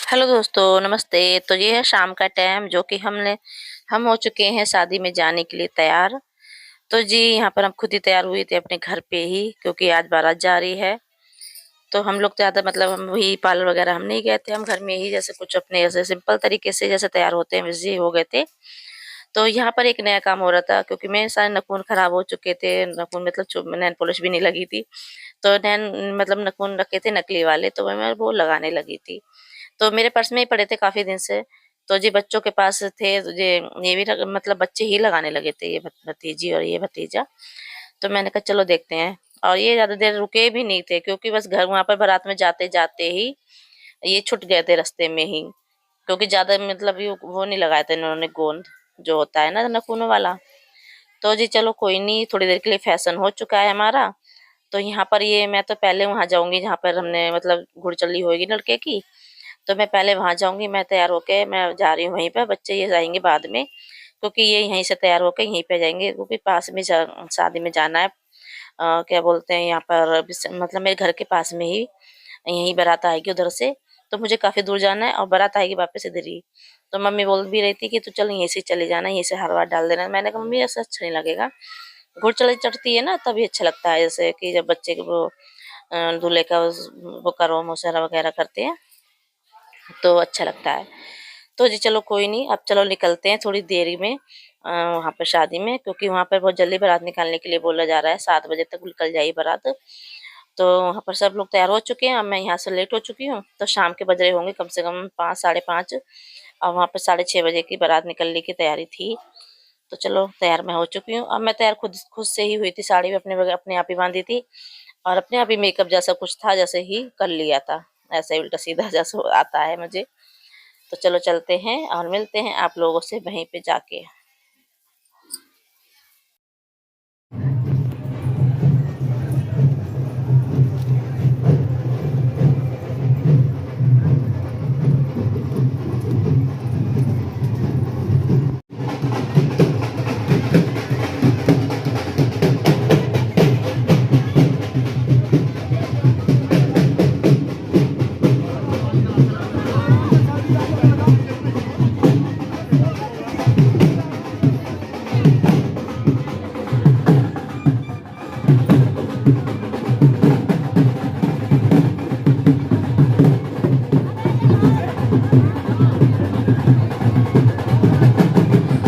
Hello दोस्तों, नमस्ते। तो ये है शाम का टाइम जो कि हम हो चुके हैं शादी में जाने के लिए तैयार। तो जी यहाँ पर हम खुद ही तैयार हुए थे अपने घर पे ही, क्योंकि आज बारात जा रही है। तो हम लोग ज़्यादा मतलब हम वही पार्लर वगैरह हम नहीं गए थे, हम घर में ही जैसे कुछ अपने ऐसे सिंपल तरीके से जैसे तैयार होते हैं वैसे ही हो गए थे। तो यहाँ पर एक नया काम हो रहा था, क्योंकि मेरे सारे नाखून खराब हो चुके थे, नाखून मतलब नेल पॉलिश भी नहीं लगी थी। तो मतलब नाखून रखे थे नकली वाले, तो मैं वो लगाने लगी थी। तो मेरे पर्स में ही पड़े थे काफ़ी दिन से। तो जी बच्चों के पास थे, तो ये भी मतलब बच्चे ही लगाने लगे थे, ये भतीजी और ये भतीजा। तो मैंने कहा चलो देखते हैं। और ये ज़्यादा देर रुके भी नहीं थे, क्योंकि बस घर वहाँ पर बारात में जाते-जाते ही ये छूट गए थे रास्ते में ही। क्योंकि ज़्यादा मतलब ये वो नहीं लगाए थे इन्होंने गोंद, जो होता है ना नाखूनों वाला। तो जी चलो कोई नहीं, थोड़ी देर के लिए फैशन हो चुका है हमारा। तो यहाँ पर ये मैं तो पहले वहाँ जाऊँगी जहाँ पर हमने मतलब घुड़चली होएगी लड़के की। तो मैं पहले वहाँ जाऊँगी, मैं तैयार होके मैं जा रही हूँ वहीं पे, बच्चे ये जाएँगे बाद में, क्योंकि ये यहीं से तैयार होके यहीं पे जाएँगे, क्योंकि पास में शादी में जाना है। क्या बोलते हैं यहाँ पर मतलब मेरे घर के पास में ही यहीं बारात आएगी उधर से। तो मुझे काफ़ी दूर जाना है और बारात आएगी वापस इधर ही। तो मम्मी बोल भी रही थी कि तू चल यहीं से चले जाना, यहीं से हर बार डाल देना। मैंने कहा मम्मी ऐसा अच्छा नहीं लगेगा, घुड़चली चढ़ती है ना तभी अच्छा लगता है, जैसे कि जब बच्चे को वो दूल्हे का वो करो मुशर्रा वगैरह करते हैं तो अच्छा लगता है। तो जी चलो कोई नहीं, अब चलो निकलते हैं थोड़ी देरी में वहाँ पर शादी में, क्योंकि वहाँ पर बहुत जल्दी बारात निकालने के लिए बोला जा रहा है, 7 बजे तक निकल जाएगी बारात। तो वहाँ पर सब लोग तैयार हो चुके हैं, अब मैं यहाँ से लेट हो चुकी हूँ, तो शाम के बज रहे होंगे कम से कम 5 साढ़े 5। और वहाँ पर 6:30 बजे की बारात निकलने की तैयारी थी। तो चलो तैयार मैं हो चुकी हूँ। अब मैं तैयार खुद खुद से ही हुई थी, साड़ी भी अपने आप ही बांधी थी, और अपने आप ही मेकअप जैसा कुछ था जैसे ही कर लिया था, ऐसे ही उल्टा सीधा जैसा आता है मुझे। तो चलो चलते हैं और मिलते हैं आप लोगों से वहीं पे जाके।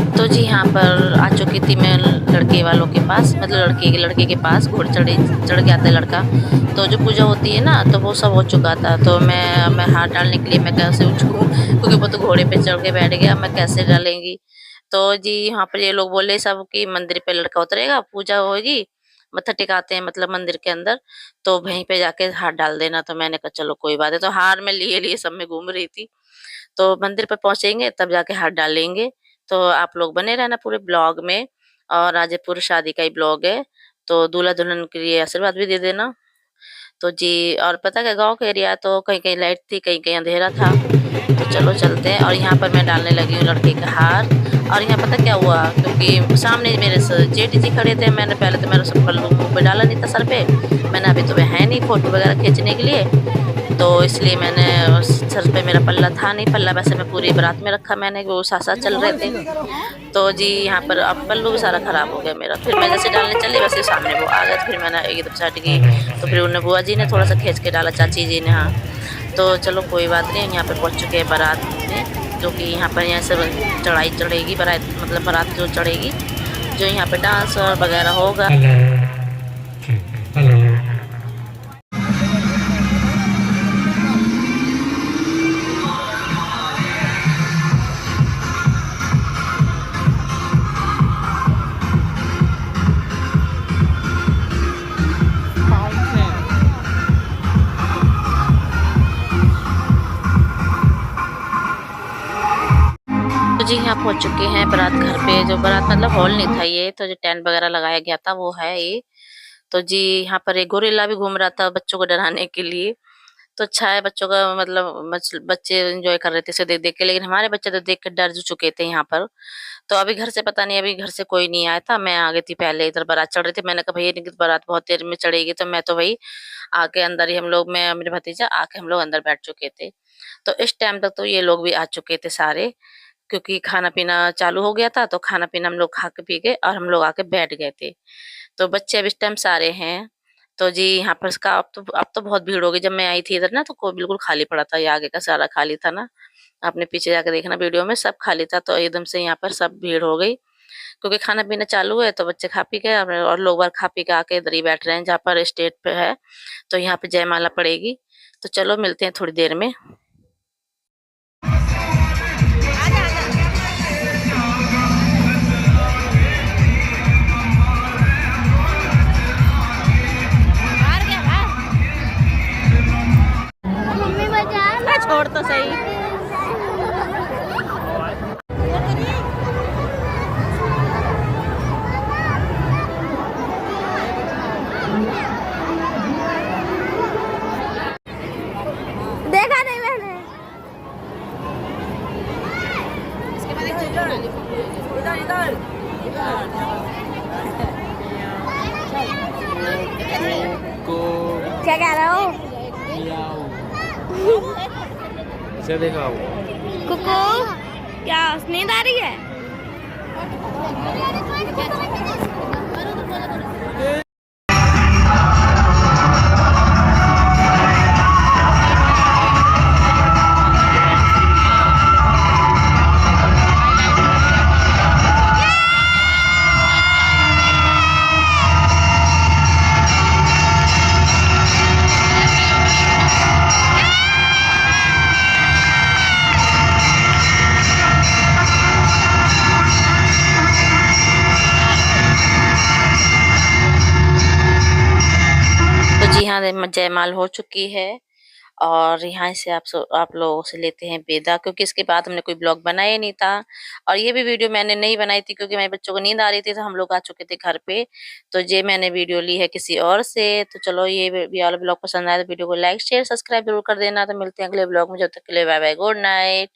तो जी यहाँ पर आ चुकी थी मैं लड़के वालों के पास, मतलब लड़के के पास घोड़े चढ़ गया था लड़का। तो जो पूजा होती है ना तो वो सब हो चुका था। तो मैं हाथ डालने के लिए मैं कैसे उठूँ, क्योंकि वो तो घोड़े पे चढ़ के बैठ गया, मैं कैसे डालेंगी। तो जी यहाँ पर ये लोग बोले सब कि मंदिर पे लड़का उतरेगा, पूजा होगी, मत्था टिकाते हैं मतलब मंदिर के अंदर, तो वहीं पे जाके हाथ डाल देना। तो मैंने कहा चलो कोई बात है, तो हार मैं लिए लिए सब में घूम रही थी। तो मंदिर पे पहुँचेंगे तब जाके हाथ डालेंगे। तो आप लोग बने रहना पूरे ब्लॉग में, और आज ये पूरी शादी का ही ब्लॉग है। तो दूल्हा-दुल्हन के लिए आशीर्वाद भी दे देना। तो जी और पता क्या, गाँव का एरिया है तो कहीं-कहीं लाइट थी, कहीं-कहीं अंधेरा था। तो चलो चलते हैं, और यहाँ पर मैं डालने लगी हूँ लड़के का हार। और यहाँ पता क्या हुआ, क्योंकि सामने मेरे जेठ जी खड़े थे, मैंने पहले तो मेरा सब पल्लू मुँह पे डाला नहीं था सर पे। मैंने अभी तो वह है नहीं फ़ोटो वगैरह खींचने के लिए, तो इसलिए मैंने सर पे मेरा पल्ला था नहीं, पल्ला वैसे मैं पूरी बारात में रखा मैंने, वो साथ-साथ चल रहे थे। तो जी यहाँ पर अब पल्लू भी सारा खराब हो गया मेरा। फिर मैं जैसे डालने चली वैसे सामने वो आ गए, तो फिर मैंने एकदम से हट गई। तो फिर उन्हें बुआ जी ने थोड़ा-सा खींच के डाला, चाची जी ने, हाँ। तो चलो कोई बात नहीं, यहाँ पे पहुँच चुके हैं बारात में, जो कि यहाँ पर यहाँ से चढ़ाई चढ़ेगी बारात, मतलब बारात जो चढ़ेगी, जो यहाँ पे डांस और वगैरह होगा। तो जी यहाँ पहुँच चुके हैं बारात घर पे, जो बारात मतलब हॉल नहीं था ये, तो जो टेंट वगैरह लगाया गया था वो है ये। तो जी यहाँ पर एक गोरिल्ला भी घूम रहा था बच्चों को डराने के लिए। तो अच्छा है बच्चों का मतलब बच्चे एंजॉय कर रहे थे इसे देख देख के, लेकिन हमारे बच्चे तो देख कर डर चुके थे यहाँ पर। तो अभी घर से पता नहीं, अभी घर से कोई नहीं आया था, मैं आ गई थी पहले, इधर बारात चढ़ रही थी। मैंने कहा भैया इनकी बारात बहुत देर में चढ़ेगी, तो मैं तो भाई आके अंदर ही हम लोग, मैं मेरे भतीजा आके हम लोग अंदर बैठ चुके थे। तो इस टाइम तक तो ये लोग भी आ चुके थे सारे, क्योंकि खाना पीना चालू हो गया था। तो खाना पीना हम लोग खा के पी गए और हम लोग आके बैठ गए थे। तो बच्चे अब इस टाइम सारे हैं। तो जी यहाँ पर इसका अब तो बहुत भीड़ हो गई। जब मैं आई थी इधर ना तो कोई बिल्कुल खाली पड़ा था, ये आगे का सारा खाली था ना। आपने पीछे जाकर देखना वीडियो में, सब खाली था। तो एकदम से यहाँ पर सब भीड़ हो गई, क्योंकि खाना पीना चालू है। तो बच्चे खा पी गए और लोग बार खा पी के आके इधर ही बैठ रहे हैं जहाँ पर स्टेज पे है। तो यहाँ पे जयमाला पड़ेगी। तो चलो मिलते हैं थोड़ी देर में। मम्मी बचा छोड़ तो सही। देखा नहीं मैंने। को क्या कह रहा हो? इसे दिखाओ। कुकू क्या नींद आ रही है? तो जी हाँ, जयमाल हो चुकी है। और यहाँ से आप लोगों से लेते हैं विदा, क्योंकि इसके बाद हमने कोई ब्लॉग बनाया नहीं था। और ये भी वीडियो मैंने नहीं बनाई थी, क्योंकि मेरे बच्चों को नींद आ रही थी, तो हम लोग आ चुके थे घर पे। तो ये मैंने वीडियो ली है किसी और से। तो चलो, ये वाला ब्लॉग पसंद आया तो वीडियो को लाइक शेयर सब्सक्राइब जरूर कर देना। तो मिलते हैं अगले ब्लॉग में, जब तक के लिए बाय बाय, गुड नाइट।